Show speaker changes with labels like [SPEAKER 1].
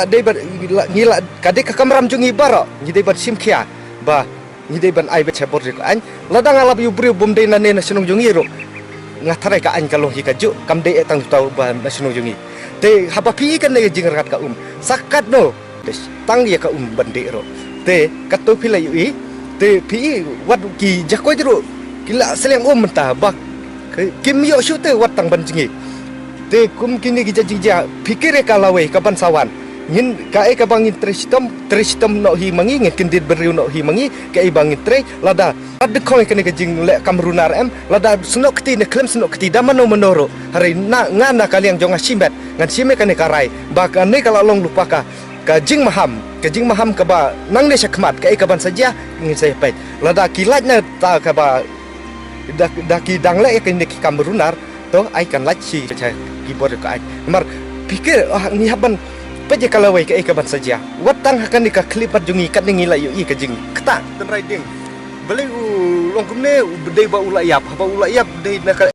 [SPEAKER 1] Day bar ngila kade ka kamram jungi baro ngide bar simkhia ba ngide ban ai becha bor ko an ladang alab yu bri bom de na ne nasionong jungi ro ngathare ka an kalong hi ka ju kam de etang tau ba nasionong jungi te haba pi kan ne jingrat ka sakat no tang ye ka bande ro te kato pila yu i te pi wat ki jakoi ro kila seleng mentah ba kim yo shu te wat tang ban jingi te kum kini ki jajija pikir ka lawe ka ban sawan ngin kae ka bangin tristem no hi mangi ngin kindit beriu no hi mangi kae bangin tre lada ad khoi kene ka jing le kamrunar em lada snok ti ne klem snok ti damano menoro hari na ngana kaliang jonga simbet ngan sime kane karai ba kane kala long lupa ka jing maham ka ba nang ne sakmat kae ka ban saja ngin saya pai lada kilat na ta ka ba daki dangle kene ki kamrunar to ai kan lach si cha keyboard ka ai mar pikir ni haban Paje kalau wei ke ban saja. Watang akan nikah klipat jungi kat ningi layu i kejing. Ketak dan riding. Beli long kumne bedai ba ulayap, ba ulayap bedai nak